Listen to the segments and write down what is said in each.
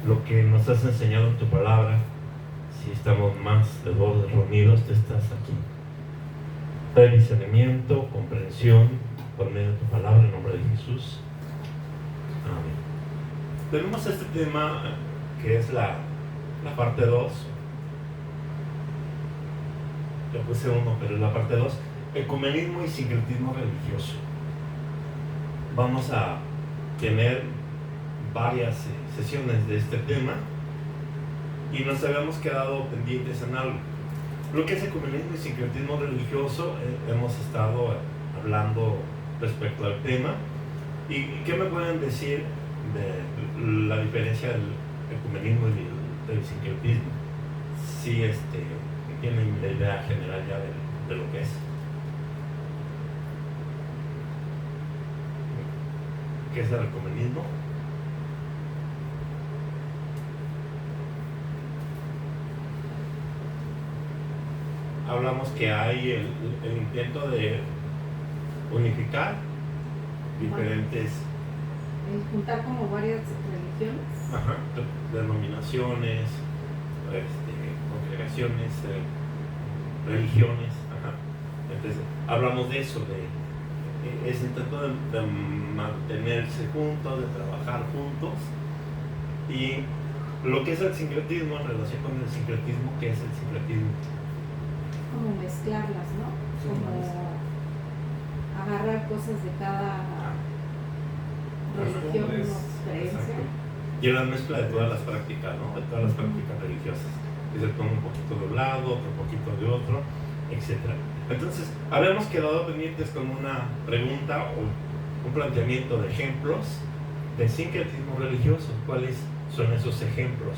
lo que nos has enseñado en tu palabra. Si estamos más de dos reunidos, tú estás aquí. Trae discernimiento, comprensión por medio de tu palabra, en nombre de Jesús. Amén. Tenemos este tema que es la parte 2. Yo puse 1, pero es la parte 2. Ecumenismo y sincretismo religioso. Vamos a tener varias sesiones de este tema y nos habíamos quedado pendientes en algo. Lo que es ecumenismo y sincretismo religioso, hemos estado hablando respecto al tema. ¿Y qué me pueden decir de la diferencia del ecumenismo y del sincretismo? Si tienen la idea general ya de lo que es. ¿Qué es el ecumenismo? Hablamos que hay el intento de unificar diferentes... juntar como varias religiones. Ajá, denominaciones, congregaciones, religiones. Ajá. Entonces, hablamos de eso, de ese intento de mantenerse juntos, de trabajar juntos. Y lo que es el sincretismo, en relación con el sincretismo, ¿qué es el sincretismo? Como mezclarlas, ¿no? Como agarrar cosas de cada religión o creencia. Y la mezcla de todas las prácticas, ¿no? De todas las prácticas religiosas. Que se toma un poquito de un lado, otro poquito de otro, etc. Entonces, habíamos quedado pendientes con una pregunta o un planteamiento de ejemplos de sincretismo religioso. ¿Cuáles son esos ejemplos?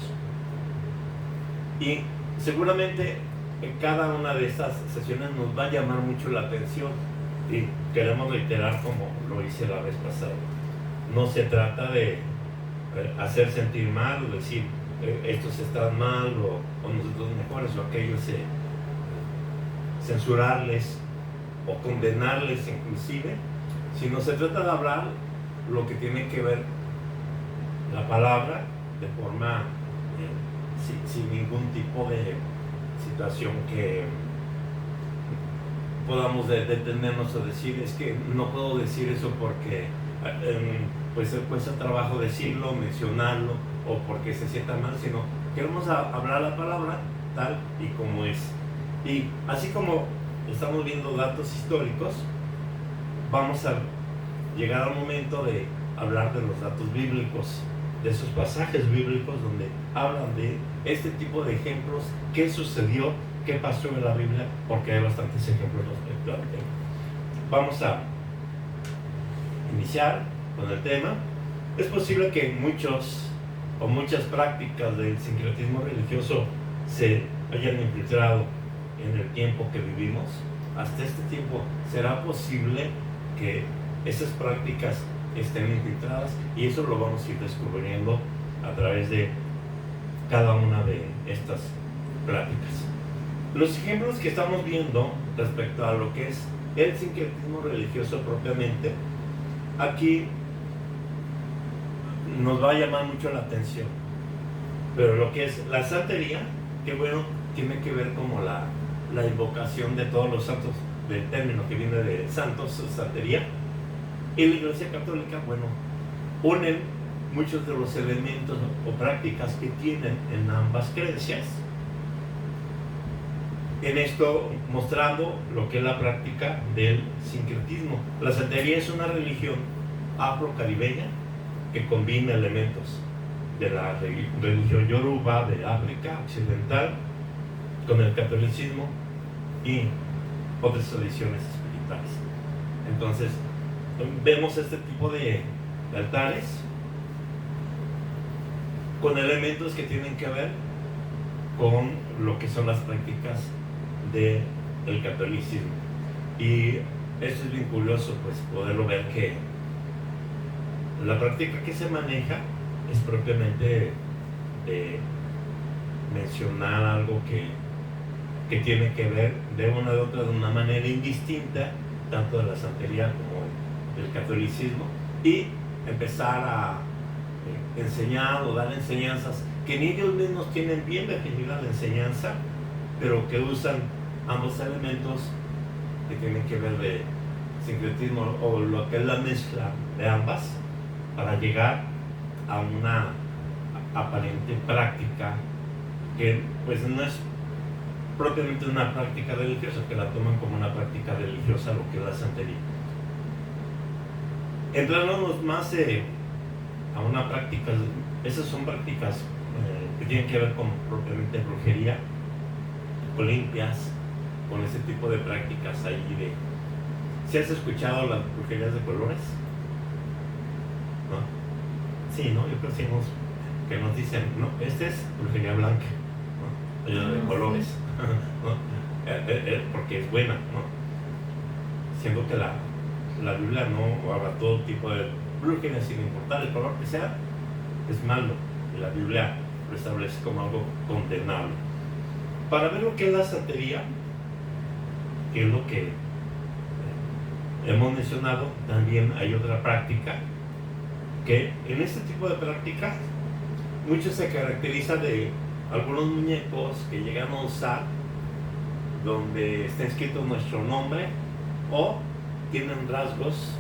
Y seguramente en cada una de estas sesiones nos va a llamar mucho la atención y queremos reiterar como lo hice la vez pasada. No se trata de hacer sentir mal o decir estos están mal o nosotros mejores o aquellos censurarles o condenarles inclusive, sino se trata de hablar lo que tiene que ver la palabra de forma sin ningún tipo de situación que podamos detenernos a decir es que no puedo decir eso porque pues cuesta trabajo decirlo, mencionarlo o porque se sienta mal, sino queremos hablar la palabra tal y como es. Y así como estamos viendo datos históricos, vamos a llegar al momento de hablar de los datos bíblicos, de esos pasajes bíblicos donde hablan de este tipo de ejemplos, qué sucedió, qué pasó en la Biblia, porque hay bastantes ejemplos respecto al tema. Vamos a iniciar con el tema. Es posible que muchos o muchas prácticas del sincretismo religioso se hayan infiltrado en el tiempo que vivimos. Hasta este tiempo, ¿será posible que esas prácticas estén infiltradas? Y eso lo vamos a ir descubriendo a través de cada una de estas pláticas. Los ejemplos que estamos viendo respecto a lo que es el sincretismo religioso propiamente, aquí nos va a llamar mucho la atención. Pero lo que es la santería, que bueno, tiene que ver como la invocación de todos los santos, del término que viene de santos, santería. Y la Iglesia Católica, bueno, unen muchos de los elementos o prácticas que tienen en ambas creencias. En esto mostrando lo que es la práctica del sincretismo. La santería es una religión afro-caribeña que combina elementos de la religión yoruba de África occidental con el catolicismo y otras tradiciones espirituales. Entonces, vemos este tipo de altares con elementos que tienen que ver con lo que son las prácticas del catolicismo. Y esto es bien curioso, pues, poderlo ver que la práctica que se maneja es propiamente de mencionar algo que tiene que ver de una u otra, de una manera indistinta, tanto de la santería como del catolicismo, y empezar a enseñar o dar enseñanzas que ni ellos mismos tienen bien definida la enseñanza, pero que usan ambos elementos que tienen que ver de sincretismo o lo que es la mezcla de ambas para llegar a una aparente práctica que pues no es propiamente una práctica religiosa, que la toman como una práctica religiosa lo que es la santería. Entrándonos más a una práctica, esas son prácticas que tienen que ver con propiamente brujería, con limpias, con ese tipo de prácticas ahí de... ¿Sí has escuchado las brujerías de colores? ¿No? Sí, ¿no? Yo creo que nos dicen, no, esta es brujería blanca, ¿no? De colores, ¿no? Porque es buena, ¿no? Siendo que la Biblia no habla todo tipo de brujería sin importar el color que sea, es malo, y la Biblia lo establece como algo condenable. Para ver lo que es la santería, que es lo que hemos mencionado, también hay otra práctica que en este tipo de prácticas mucho se caracteriza de algunos muñecos que llegan a usar donde está escrito nuestro nombre o tienen rasgos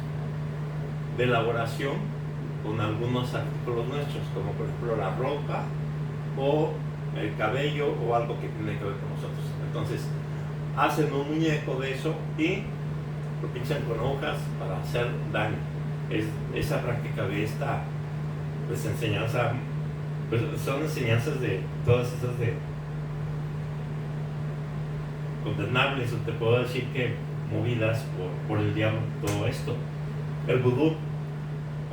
de elaboración con algunos artículos nuestros, como por ejemplo la ropa o el cabello o algo que tiene que ver con nosotros. Entonces hacen un muñeco de eso y lo pinchan con hojas para hacer daño. Es esa práctica de esta pues, enseñanza, pues, son enseñanzas de todas esas de condenables, o te puedo decir que movidas por el diablo, todo esto. El vudú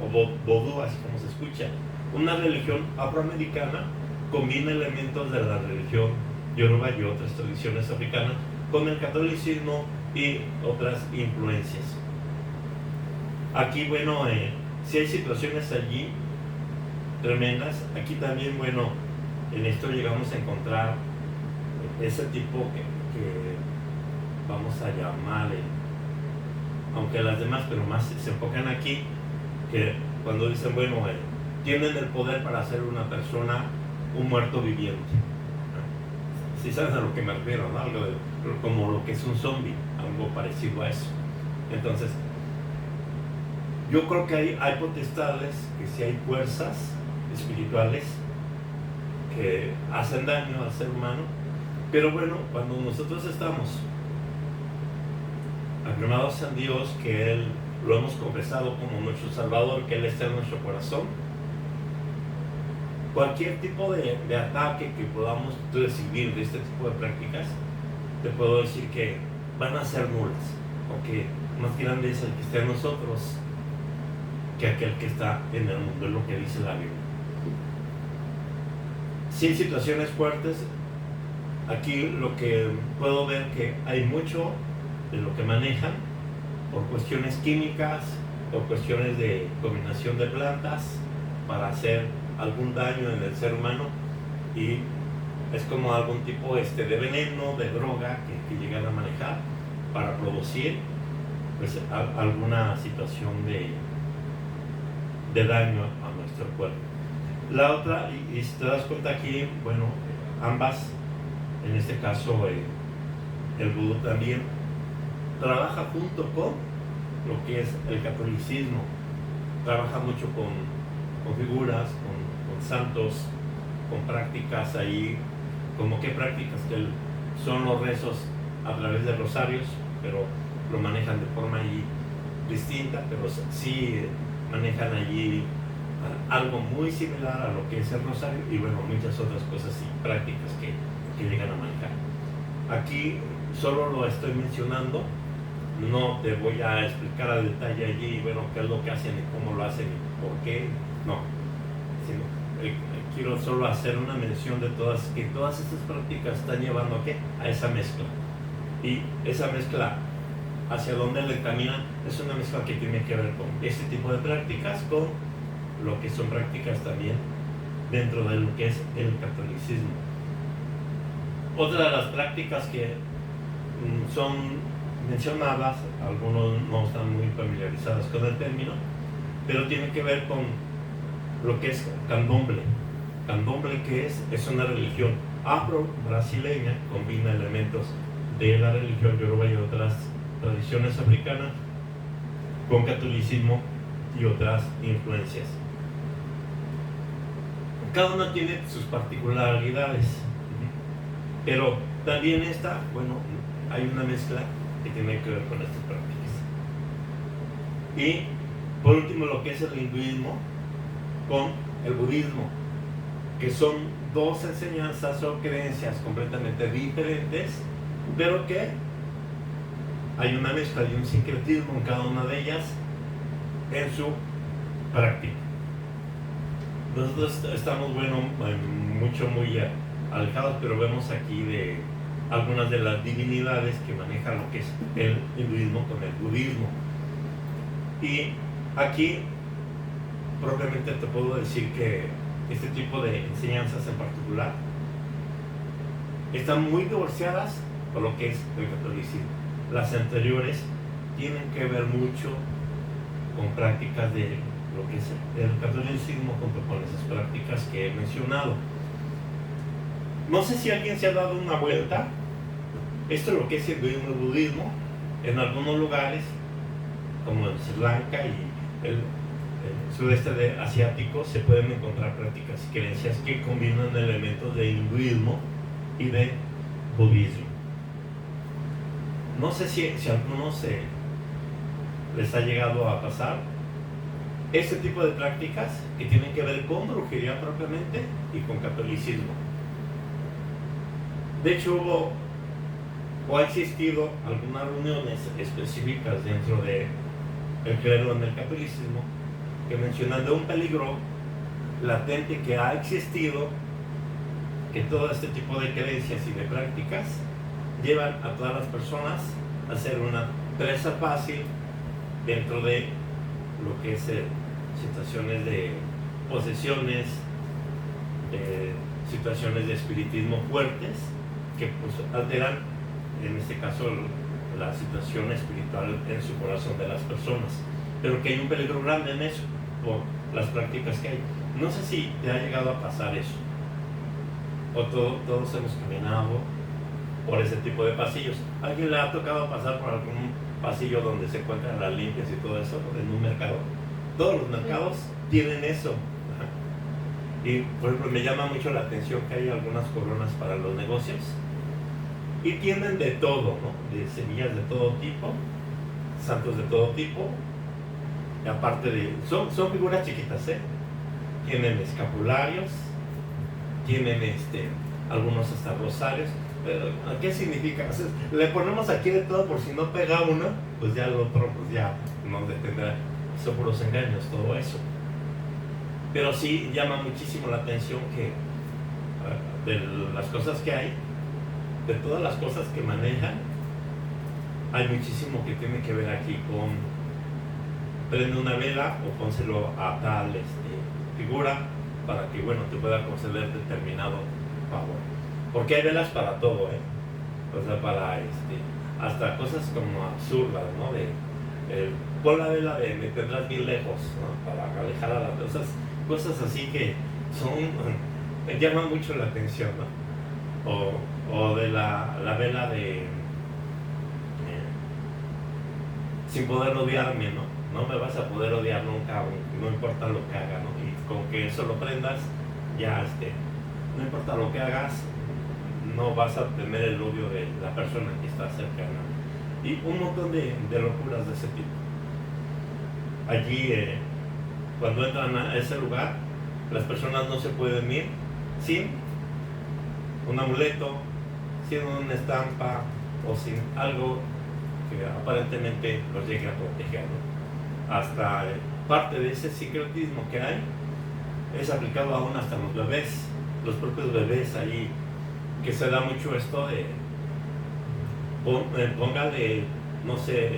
o vodú, así como se escucha, una religión afroamericana combina elementos de la religión yoruba y otras tradiciones africanas con el catolicismo y otras influencias. Aquí, bueno, si hay situaciones allí tremendas, aquí también, bueno, en esto llegamos a encontrar ese tipo que vamos a llamar, aunque las demás, pero más se enfocan aquí, que cuando dicen, bueno, tienen el poder para hacer una persona un muerto viviente. Si sabes a lo que me refiero, ¿no? Algo como lo que es un zombie, algo parecido a eso. Entonces, yo creo que hay potestades, que sí hay fuerzas espirituales que hacen daño al ser humano, pero bueno, cuando nosotros estamos afirmados en Dios, que Él lo hemos confesado como nuestro Salvador, que Él está en nuestro corazón, cualquier tipo de ataque que podamos recibir de este tipo de prácticas, te puedo decir que van a ser nulas, porque más grande es el que está en nosotros que aquel que está en el mundo, es lo que dice la Biblia. Sin situaciones fuertes, aquí lo que puedo ver que hay mucho de lo que manejan por cuestiones químicas o cuestiones de combinación de plantas para hacer algún daño en el ser humano, y es como algún tipo de veneno, de droga que llegan a manejar para producir pues, alguna situación de daño a nuestro cuerpo. La otra, y si te das cuenta aquí, bueno, ambas, en este caso el vudú también trabaja junto con lo que es el catolicismo, trabaja mucho con figuras, con santos, con prácticas ahí, como que prácticas que son los rezos a través de rosarios, pero lo manejan de forma ahí distinta, pero sí manejan allí algo muy similar a lo que es el rosario, y bueno, muchas otras cosas y prácticas que llegan a manejar. Aquí solo lo estoy mencionando, no te voy a explicar a detalle allí, bueno, qué es lo que hacen y cómo lo hacen y por qué, no, sino quiero solo hacer una mención de que todas estas prácticas están llevando a esa mezcla, y esa mezcla hacia dónde le encaminan es una mezcla que tiene que ver con este tipo de prácticas, con lo que son prácticas también dentro de lo que es el catolicismo. Otra de las prácticas que son mencionadas, algunos no están muy familiarizados con el término, pero tiene que ver con lo que es candomblé. Candomblé, ¿qué es? Es una religión afro-brasileña, combina elementos de la religión yoruba y otras tradiciones africanas con catolicismo y otras influencias. Cada una tiene sus particularidades, pero también hay una mezcla que tiene que ver con estas prácticas. Y por último, lo que es el hinduismo con el budismo, que son dos enseñanzas o creencias completamente diferentes, pero que hay una mezcla y un sincretismo en cada una de ellas en su práctica. Nosotros estamos, muy alejados, pero vemos aquí de algunas de las divinidades que maneja lo que es el hinduismo con el budismo. Y aquí propiamente te puedo decir que este tipo de enseñanzas en particular están muy divorciadas por lo que es el catolicismo. Las anteriores tienen que ver mucho con prácticas de lo que es el catolicismo junto con esas prácticas que he mencionado. No sé si alguien se ha dado una vuelta. Esto es lo que es el hinduismo y el budismo. En algunos lugares, como en Sri Lanka y el sudeste asiático, se pueden encontrar prácticas y creencias que combinan elementos de hinduismo y de budismo. No sé si a algunos les ha llegado a pasar este tipo de prácticas que tienen que ver con brujería propiamente y con catolicismo. De hecho, ha existido algunas reuniones específicas dentro del clero en el catolicismo que mencionan de un peligro latente que ha existido, que todo este tipo de creencias y de prácticas llevan a todas las personas a ser una presa fácil dentro de lo que es situaciones de posesiones, situaciones de espiritismo fuertes que pues alteran, en este caso, la situación espiritual en su corazón de las personas, pero que hay un peligro grande en eso por las prácticas que hay. No sé si te ha llegado a pasar eso, o todos hemos caminado por ese tipo de pasillos. ¿A alguien le ha tocado pasar por algún pasillo donde se encuentran las limpias y todo eso en un mercado? Todos los mercados tienen eso. Y por ejemplo, me llama mucho la atención que hay algunas coronas para los negocios y tienen de todo, ¿no? De semillas de todo tipo, santos de todo tipo, y aparte son figuras chiquitas, tienen escapularios, tienen algunos hasta rosarios. Pero ¿qué significa? O sea, le ponemos aquí de todo por si no pega uno, pues ya el otro pues ya nos detendrá. Son puros engaños, todo eso. Pero sí llama muchísimo la atención que de las cosas que hay, de todas las cosas que manejan, hay muchísimo que tiene que ver aquí con prende una vela o pónselo a tal figura para que te pueda conceder determinado favor. Porque hay velas para todo, o sea, para hasta cosas como absurdas, ¿no? Pon la vela de me tendrás bien lejos, ¿no? Para alejar a las cosas así que llaman mucho la atención, ¿no? O de la vela de sin poder odiarme, ¿no? No me vas a poder odiar nunca, no importa lo que haga, ¿no? Y con que eso lo prendas, ya no importa lo que hagas, no vas a obtener el odio de la persona que está cercana. Y un montón de locuras de ese tipo. Allí, cuando entran a ese lugar, las personas no se pueden ir sin un amuleto, sin una estampa o sin algo que aparentemente los llegue a proteger, ¿no? Hasta parte de ese sincretismo que hay es aplicado aún hasta los bebés, los propios bebés ahí, que se da mucho esto de póngale, no sé,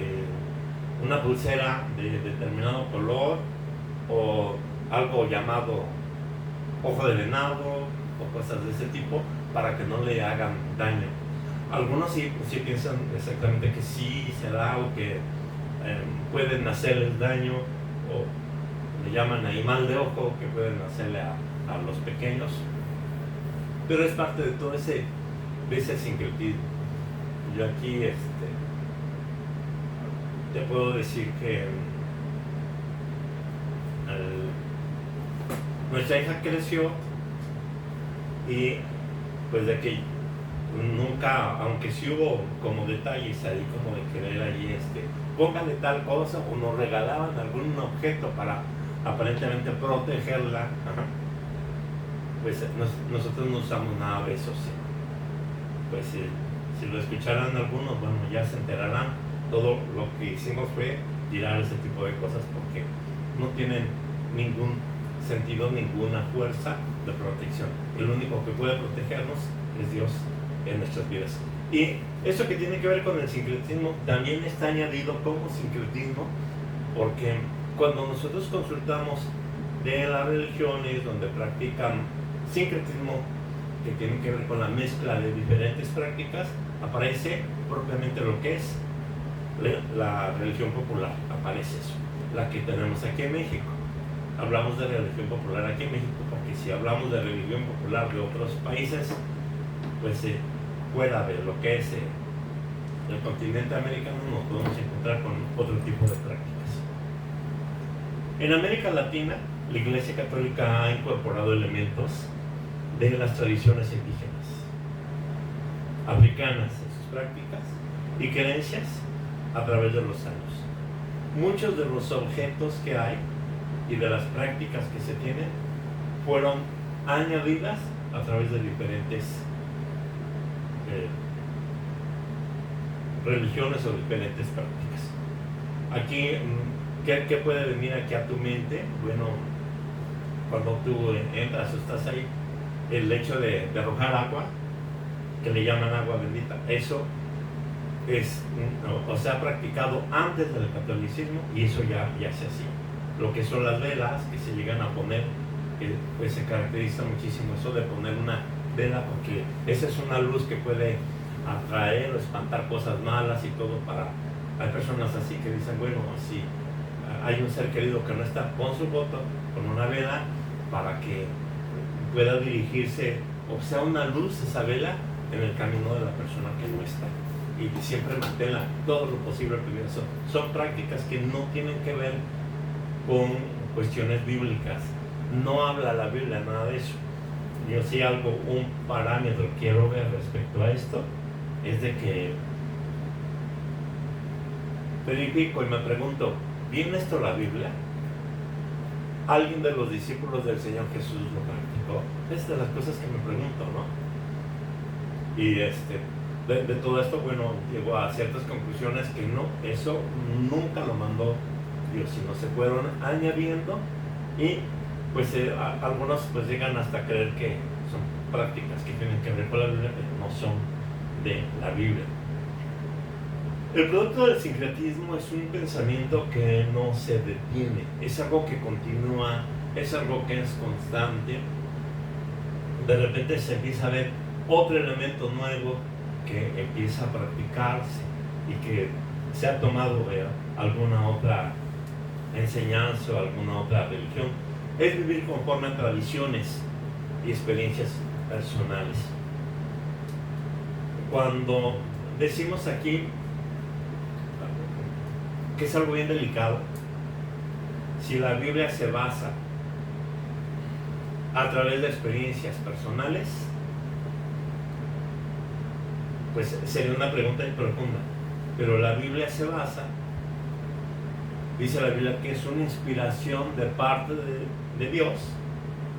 una pulsera de determinado color o algo llamado ojo de venado o cosas de ese tipo para que no le hagan daño. Algunos sí piensan exactamente que sí se da o que pueden hacerles daño, le llaman ahí mal de ojo que pueden hacerle a los pequeños, pero es parte de todo ese sincretismo. Yo aquí te puedo decir que nuestra hija creció y pues de que nunca, aunque sí hubo como detalles ahí como de querer ahí póngale tal cosa, o nos regalaban algún objeto para aparentemente protegerla, pues nosotros no usamos nada de eso, sí. Pues si lo escucharan algunos, bueno, ya se enterarán. Todo lo que hicimos fue tirar ese tipo de cosas porque no tienen ningún sentido, ninguna fuerza de protección. El único que puede protegernos es Dios en nuestras vidas. Y eso que tiene que ver con el sincretismo también está añadido como sincretismo, porque cuando nosotros consultamos de las religiones donde practican sincretismo, que tiene que ver con la mezcla de diferentes prácticas, aparece propiamente lo que es la religión popular, aparece eso, la que tenemos aquí en México. Hablamos de religión popular aquí en México porque si hablamos de religión popular de otros países, pues fuera de lo que es el continente americano, nos podemos encontrar con otro tipo de prácticas. En América Latina, la Iglesia Católica ha incorporado elementos de las tradiciones indígenas, africanas en sus prácticas y creencias a través de los años. Muchos de los objetos que hay y de las prácticas que se tienen fueron añadidas a través de diferentes religiones o diferentes prácticas. Aquí, ¿qué puede venir aquí a tu mente? Bueno, cuando tú entras o estás ahí, el hecho de arrojar agua, que le llaman agua bendita, eso se ha practicado antes del catolicismo y eso ya se hacía. Lo que son las velas que se llegan a poner, pues se caracteriza muchísimo eso de poner una vela, porque esa es una luz que puede atraer o espantar cosas malas y todo. Hay personas así que dicen, bueno, si hay un ser querido que no está, pon su voto con una vela para que pueda dirigirse, o sea, una luz esa vela en el camino de la persona que no está, y siempre manténla todo lo posible primero. Son prácticas que no tienen que ver con cuestiones bíblicas, no habla la Biblia nada de eso. Yo sí un parámetro quiero ver respecto a esto, es de que verifico y me pregunto, ¿viene esto la Biblia? ¿Alguien de los discípulos del Señor Jesús lo practicó? Es de las cosas que me pregunto, ¿no? Y de todo esto, bueno, llegó a ciertas conclusiones que no, eso nunca lo mandó Dios, sino se fueron añadiendo, y pues algunos pues llegan hasta creer que son prácticas que tienen que ver con la Biblia, pero no son de la Biblia. El producto del sincretismo es un pensamiento que no se detiene, es algo que continúa, es algo que es constante. De repente se empieza a ver otro elemento nuevo que empieza a practicarse y que se ha tomado de alguna otra enseñanza o alguna otra religión. Es vivir conforme a tradiciones y experiencias personales. Cuando decimos aquí que es algo bien delicado, si la Biblia se basa a través de experiencias personales, pues sería una pregunta profunda. Pero la Biblia se basa, dice la Biblia, que es una inspiración de parte de Dios,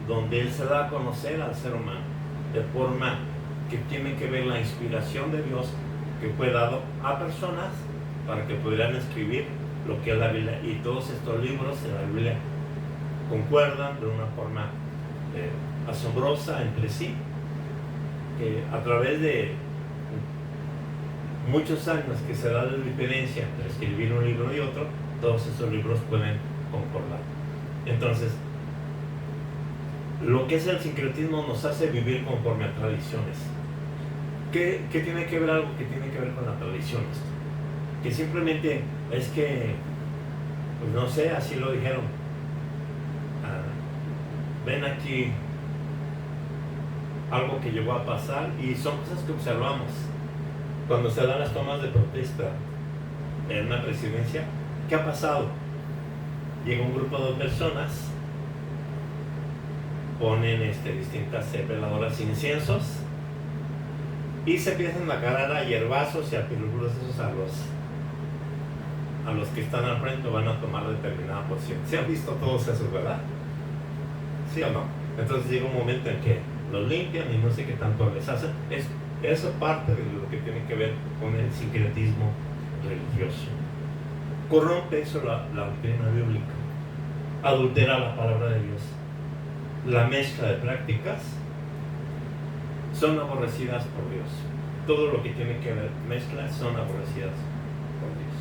donde Él se da a conocer al ser humano, de forma que tiene que ver la inspiración de Dios que fue dado a personas para que pudieran escribir lo que es la Biblia. Y todos estos libros de la Biblia concuerdan de una forma asombrosa entre sí, que a través de muchos años que se da la diferencia entre escribir un libro y otro, todos estos libros pueden concordar. Entonces, lo que es el sincretismo nos hace vivir conforme a tradiciones. ¿Qué tiene que ver algo que tiene que ver con la tradición? Que simplemente es que, pues no sé, así lo dijeron. ven aquí algo que llegó a pasar y son cosas que observamos. Cuando se dan las tomas de protesta en una presidencia, ¿qué ha pasado? Llega un grupo de personas, ponen distintas veladoras, inciensos, y se empiezan a agarrar a hierbazos y a pirulazos a los que están al frente, van a tomar determinada posición. ¿Se han visto todos esos, verdad? ¿Sí o no? Entonces llega un momento en que los limpian y no sé qué tanto les hacen. Eso parte de lo que tiene que ver con el sincretismo religioso. Corrompe eso la doctrina bíblica, adultera la palabra de Dios. La mezcla de prácticas son aborrecidas por Dios. Todo lo que tiene que ver mezclas son aborrecidas por Dios.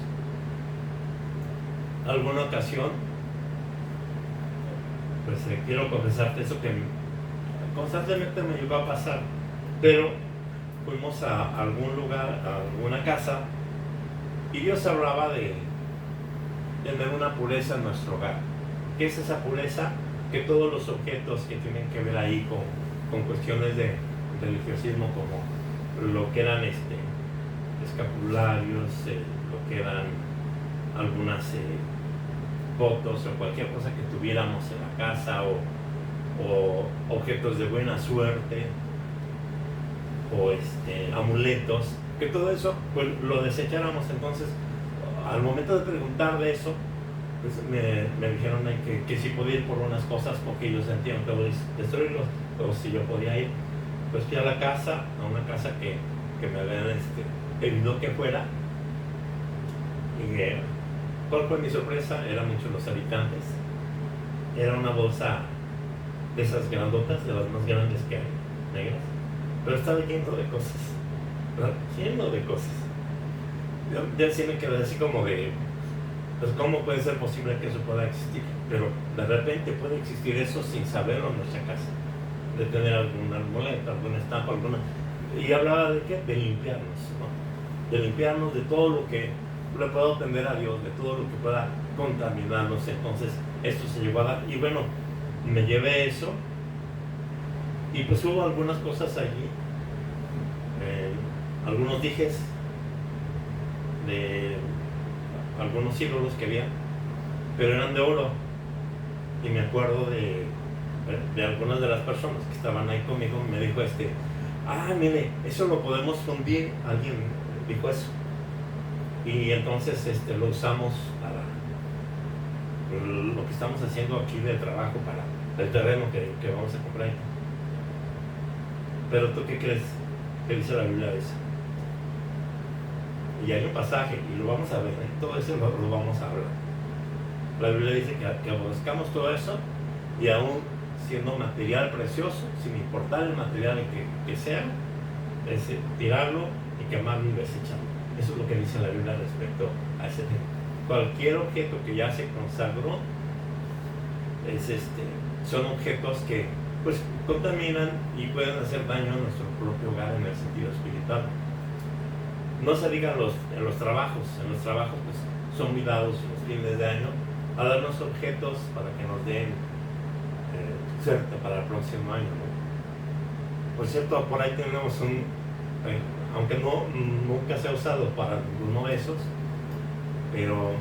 Alguna ocasión, pues quiero confesarte eso que constantemente me llegó a pasar, pero fuimos a algún lugar, a alguna casa, y Dios hablaba de tener una pureza en nuestro hogar. ¿Qué es esa pureza? Que todos los objetos que tienen que ver ahí con cuestiones de religiosismo, como lo que eran escapularios, lo que eran algunas fotos o cualquier cosa que tuviéramos en la casa, o objetos de buena suerte, o amuletos, que todo eso pues lo desecháramos. Entonces, al momento de preguntar de eso, pues me dijeron que si podía ir por unas cosas, porque ellos sentían que destruirlos, o si yo podía ir. Pues fui a la casa, a una casa que me habían pedido que fuera, y ¿cuál fue mi sorpresa? Eran muchos los habitantes. Era una bolsa de esas grandotas, de las más grandes que hay, negras, pero estaba lleno de cosas, ¿verdad? Lleno de cosas. Yo sí me quedé así como de, pues ¿cómo puede ser posible que eso pueda existir? Pero de repente puede existir eso sin saberlo en nuestra casa, de tener alguna arboleta, alguna estampa, y hablaba de qué, de limpiarnos, ¿no? De limpiarnos de todo lo que le pueda ofender a Dios, de todo lo que pueda contaminarnos. Entonces esto se llegó a dar, y bueno, me llevé eso, y pues hubo algunas cosas allí, algunos dijes de algunos ídolos que había, pero eran de oro. Y me acuerdo de algunas de las personas que estaban ahí conmigo. Me dijo mire, eso lo podemos fundir. Alguien dijo eso, y entonces lo usamos para lo que estamos haciendo aquí de trabajo, para el terreno que vamos a comprar. Pero ¿tú qué crees que dice la Biblia de eso? Y hay un pasaje, y lo vamos a ver, todo eso lo vamos a hablar. La Biblia dice que aborrezcamos todo eso, y aún siendo material precioso, sin importar el material que sea, tirarlo y quemarlo y desecharlo. Eso es lo que dice la Biblia respecto a ese tema. Cualquier objeto que ya se consagró son objetos que pues contaminan y pueden hacer daño a nuestro propio hogar en el sentido espiritual. No se diga en los trabajos. En los trabajos pues son muy dados los fines de año a darnos objetos para que nos den suerte para el próximo año, ¿no? Por cierto, por ahí tenemos aunque nunca se ha usado para ninguno de esos, pero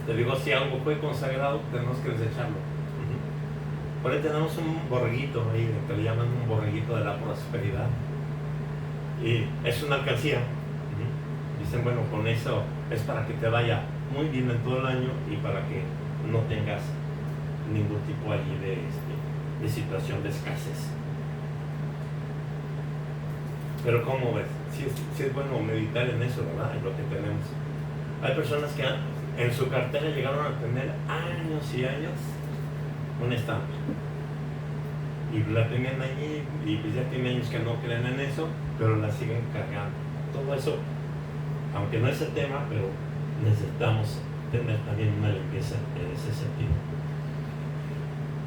te digo, si algo fue consagrado, tenemos que desecharlo. Por ahí tenemos un borreguito ahí, que le llaman un borreguito de la prosperidad, y es una alcancía. Dicen, bueno, con eso es para que te vaya muy bien en todo el año y para que no tengas ningún tipo allí de situación de escasez. Pero ¿cómo ves? Sí es bueno meditar en eso, ¿verdad? En lo que tenemos. Hay personas que en su cartera llegaron a tener años y años una estampa, y la tenían allí, y pues ya tienen años que no creen en eso, pero la siguen cargando. Todo eso, aunque no es el tema, pero necesitamos tener también una limpieza en ese sentido.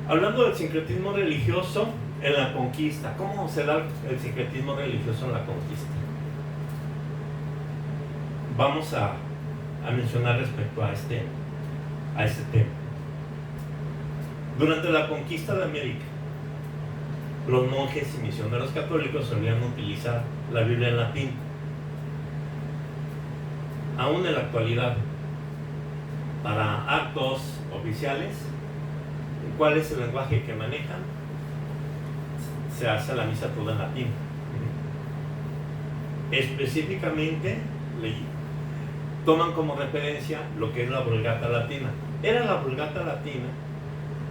Hablando del sincretismo religioso en la conquista, ¿cómo se da el sincretismo religioso en la conquista? Vamos a mencionar respecto a este tema. Durante la conquista de América, los monjes y misioneros católicos solían utilizar la Biblia en latín. Aún en la actualidad, para actos oficiales, ¿cuál es el lenguaje que manejan? Se hace la misa toda en latín. Específicamente, toman como referencia lo que es la Vulgata Latina. Era la Vulgata Latina,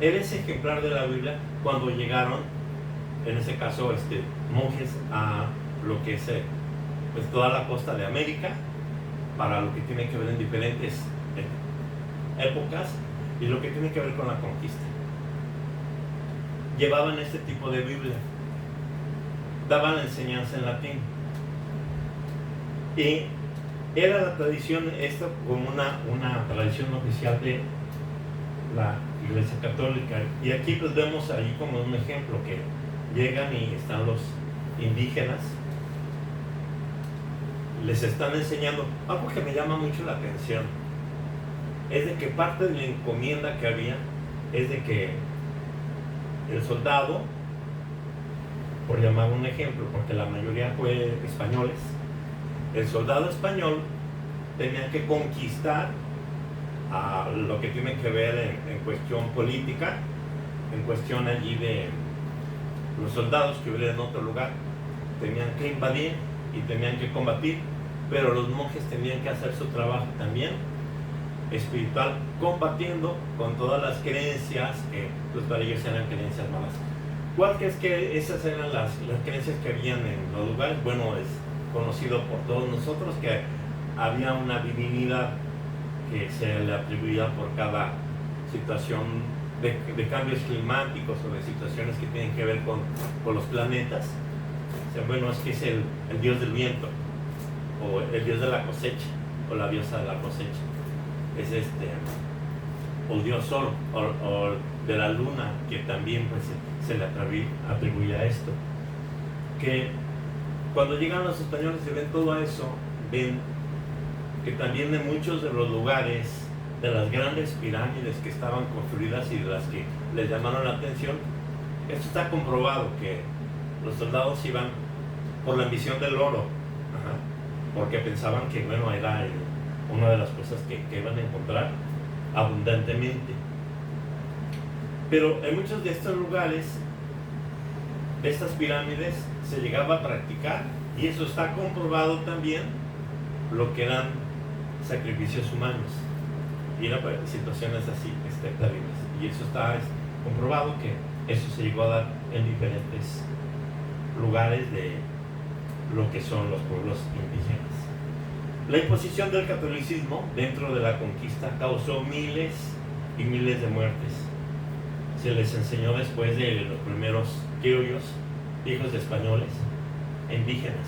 era ese ejemplar de la Biblia cuando llegaron, en ese caso, monjes a lo que es pues, toda la costa de América, para lo que tiene que ver en diferentes épocas y lo que tiene que ver con la conquista. Llevaban este tipo de Biblia, daban la enseñanza en latín, y era la tradición, esto como una tradición oficial de la Iglesia Católica. Y aquí pues vemos ahí como un ejemplo que llegan y están los indígenas, les están enseñando. Algo que me llama mucho la atención es de que parte de la encomienda que había es de que el soldado, por llamar un ejemplo, porque la mayoría fue españoles, el soldado español tenía que conquistar a lo que tiene que ver en cuestión política, en cuestión allí de los soldados que hubieran en otro lugar, tenían que invadir y tenían que combatir, pero los monjes tenían que hacer su trabajo también espiritual, combatiendo con todas las creencias que pues, para ellos eran creencias malas. ¿Cuál es que esas eran las creencias que habían en los lugares? Bueno, es conocido por todos nosotros que había una divinidad que se le atribuía por cada situación de cambios climáticos o de situaciones que tienen que ver con los planetas. O sea, bueno, es que es el dios del viento, o el dios de la cosecha, o la diosa de la cosecha. Es o el dios sol, o de la luna, que también pues, se le atribuye a esto. Que cuando llegan los españoles y ven todo eso, ven que también en muchos de los lugares, de las grandes pirámides que estaban construidas y de las que les llamaron la atención, esto está comprobado que los soldados iban por la ambición del oro, porque pensaban que bueno, era una de las cosas que iban a encontrar abundantemente. Pero en muchos de estos lugares, de estas pirámides, se llegaba a practicar, y eso está comprobado también, lo que eran sacrificios humanos, y eran situaciones así terribles, y eso está comprobado que eso se llegó a dar en diferentes lugares de lo que son los pueblos indígenas. La imposición del catolicismo dentro de la conquista causó miles y miles de muertes. Se les enseñó después de los primeros criollos, hijos de españoles e indígenas.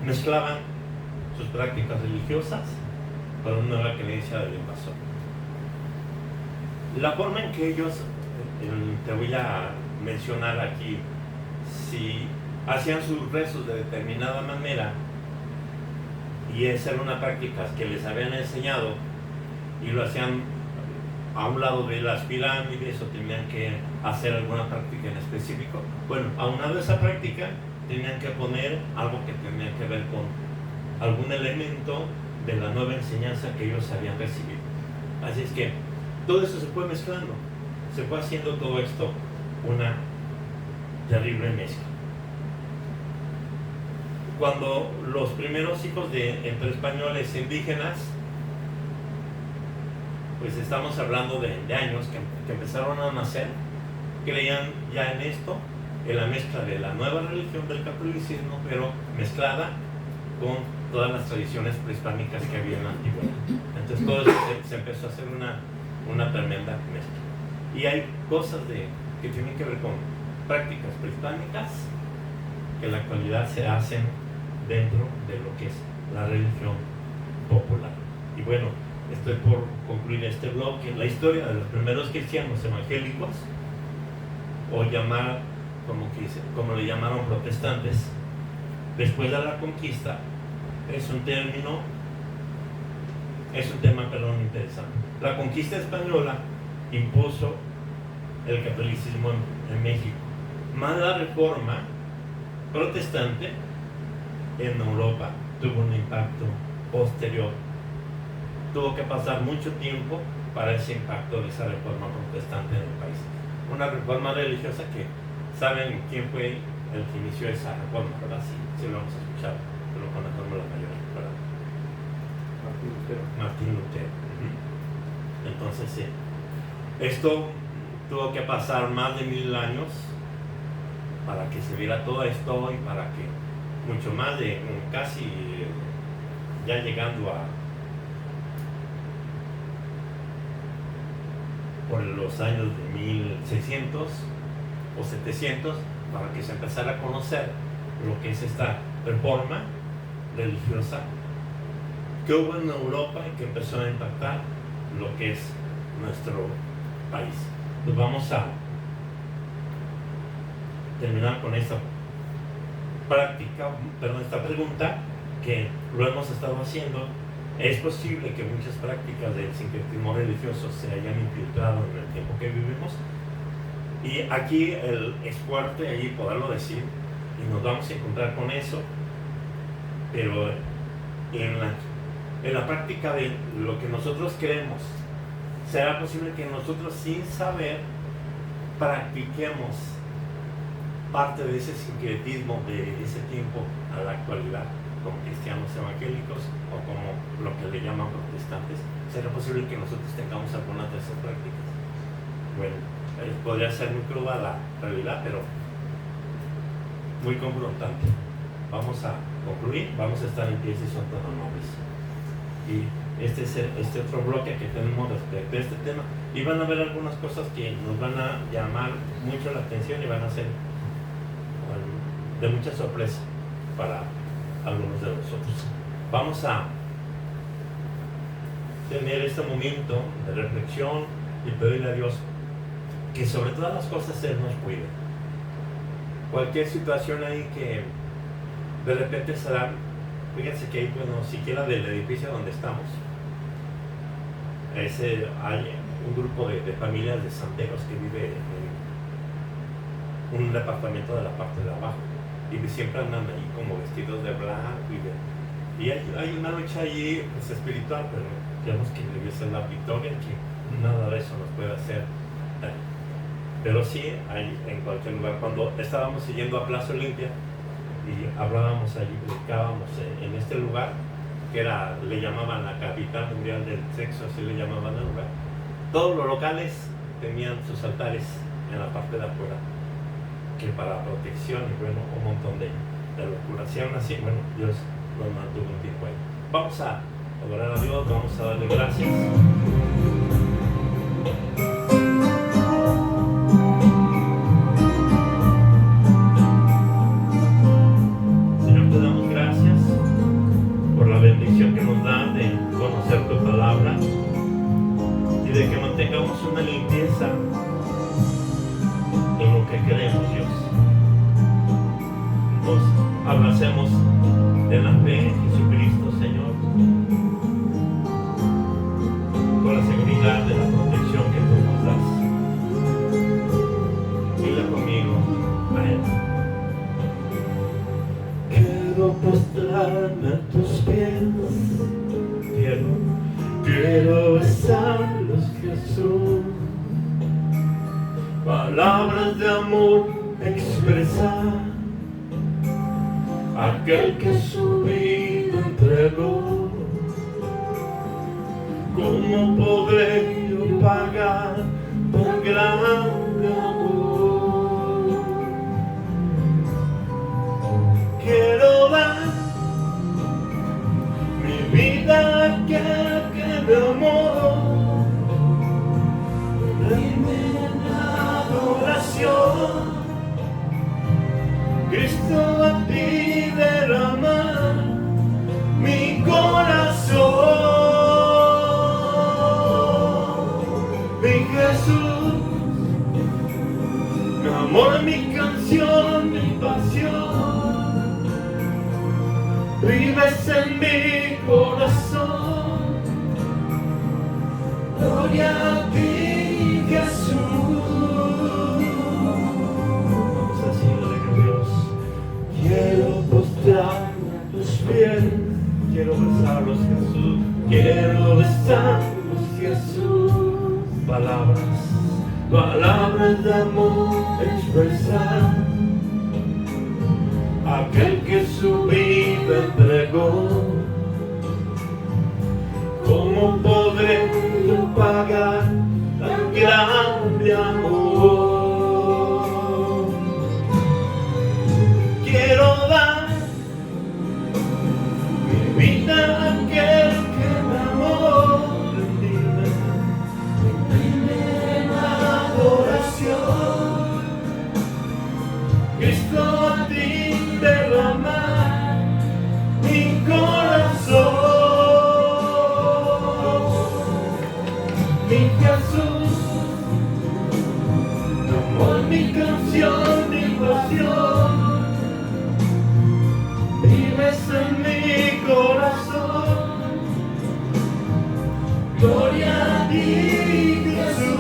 Mezclaban sus prácticas religiosas con una nueva creencia del invasor. La forma en que ellos, te voy a mencionar aquí, si hacían sus rezos de determinada manera, y esa era una práctica que les habían enseñado, y lo hacían a un lado de las pirámides, o tenían que hacer alguna práctica en específico, bueno, aunado a esa práctica, tenían que poner algo que tenía que ver con algún elemento de la nueva enseñanza que ellos habían recibido. Así es que todo eso se fue mezclando, se fue haciendo todo esto una terrible mezcla. Cuando los primeros hijos entre españoles e indígenas, pues estamos hablando de años que empezaron a nacer, creían ya en esto, en la mezcla de la nueva religión del catolicismo, pero mezclada con todas las tradiciones prehispánicas que había en la antigüedad. Entonces todo eso se empezó a hacer una tremenda mezcla. Y hay cosas que tienen que ver con prácticas prehispánicas que en la actualidad se hacen dentro de lo que es la religión popular. Y bueno, estoy por concluir este bloque. La historia de los primeros cristianos evangélicos, o como le llamaron protestantes, después de la conquista, es un tema interesante. La conquista española impuso el catolicismo en México, más la reforma protestante en Europa tuvo un impacto posterior. Tuvo que pasar mucho tiempo para ese impacto de esa reforma protestante en el país. Una reforma religiosa que saben quién fue el que inició esa reforma, ¿verdad? Sí lo hemos escuchado, pero con la fórmula mayor, ¿verdad? Martín Lutero. Entonces, sí. Esto tuvo que pasar más de 1000 años para que se viera todo esto y para que mucho más de casi ya llegando a por los años de 1600 o 700 para que se empezara a conocer lo que es esta reforma religiosa que hubo en Europa y que empezó a impactar lo que es nuestro país. Pues vamos a terminar con esta esta pregunta que lo hemos estado haciendo. Es posible que muchas prácticas del sincretismo religioso se hayan infiltrado en el tiempo que vivimos, y aquí es fuerte ahí poderlo decir y nos vamos a encontrar con eso, pero en la práctica de lo que nosotros queremos, será posible que nosotros sin saber practiquemos parte de ese sincretismo de ese tiempo a la actualidad como cristianos evangélicos o como lo que le llaman protestantes. ¿Será posible que nosotros tengamos algunas de esas prácticas? Bueno, podría ser muy cruda la realidad, pero muy confrontante. Vamos a concluir, vamos a estar en pie si son tan amables. Y este es este otro bloque que tenemos respecto a este tema, y van a ver algunas cosas que nos van a llamar mucho la atención y van a ser de mucha sorpresa para algunos de nosotros. Vamos a tener este momento de reflexión y pedirle a Dios que sobre todas las cosas Él nos cuide. Cualquier situación ahí que de repente será, fíjense que ahí, bueno, siquiera del edificio donde estamos, hay un grupo de familias de santeros que vive en un departamento de la parte de abajo, y siempre andan ahí como vestidos de blanco y hay una lucha allí pues, espiritual, pero creemos que debe ser la victoria, que nada de eso nos puede hacer daño. Pero sí hay en cualquier lugar. Cuando estábamos yendo a Plaza Olimpia y hablábamos allí, predicábamos en este lugar que le llamaban la capital mundial del sexo, así le llamaban al lugar. Todos los locales tenían sus altares en la parte de afuera, que para protección y bueno, un montón de locuras. Y aún así, bueno, Dios nos mantuvo un tiempo ahí. Vamos a adorar a Dios, vamos a darle gracias. Señor, te damos gracias por la bendición que nos da de conocer tu palabra y de que mantengamos una limpieza en lo que queremos, Dios. Nos abracemos de la fe en Jesucristo, Señor, con la seguridad de la protección que tú nos das. Dile conmigo a Él. Quiero postrarme a tus pies, quiero besarlos, Jesús. Palabras de amor expresar, aquel que su vida entregó. ¿Cómo podré yo pagar por grande amor? Quiero dar mi vida a aquel que me amó. Cristo a ti derramar mi corazón, mi Jesús, mi amor, mi canción, mi pasión, vives en mi corazón. Gloria a ti, Jesús. expresar aquel que su vida entregó. ¿Cómo podré yo pagar tan grande amor? Quiero dar mi vida a aquel que me amó, rendirme en adoración. Cristo, a ti derramar mi corazón. Mi Jesús, mi amor, mi canción, mi pasión, vives en mi corazón. Gloria a ti, Jesús.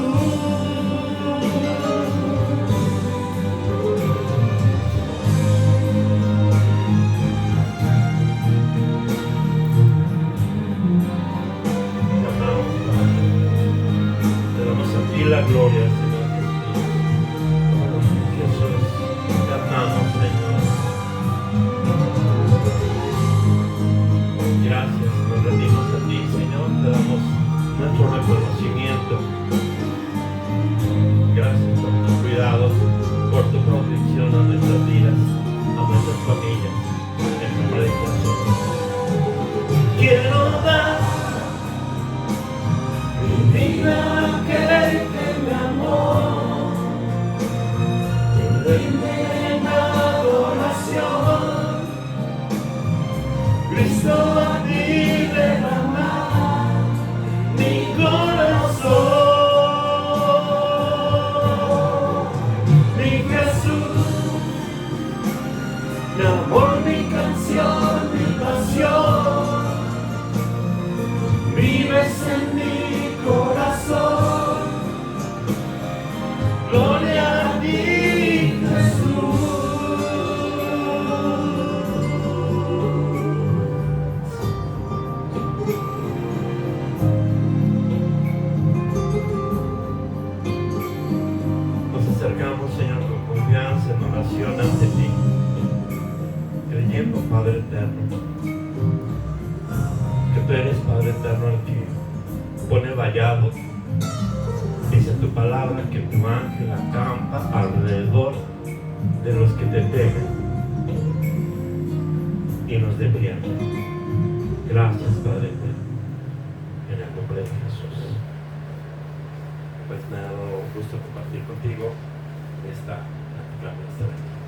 La gloria, Señor Jesús. Te amamos, Señor. Gracias, nos rendimos a ti, Señor. Te damos nuestro reconocimiento. Gracias por tus cuidados, por tu protección a nuestras vidas, a nuestras familias. En el nombre de Jesús. Quiero dar mi vida a aquel que me amó, rendirme en adoración. Cristo, a ti derramar mi corazón. Mi Jesús, mi amor, mi canción, mi pasión, vives en mi corazón. Gloria a ti, Jesús. Nos acercamos, Señor, con confianza en oración ante ti, creyendo, Padre eterno, que tú eres, Padre eterno, el que pone vallado. Dice tu palabra que tu ángel acampa alrededor de los que te temen y nos defiende. Gracias, Padre, en el nombre de Jesús. Pues me ha dado gusto compartir contigo esta plática.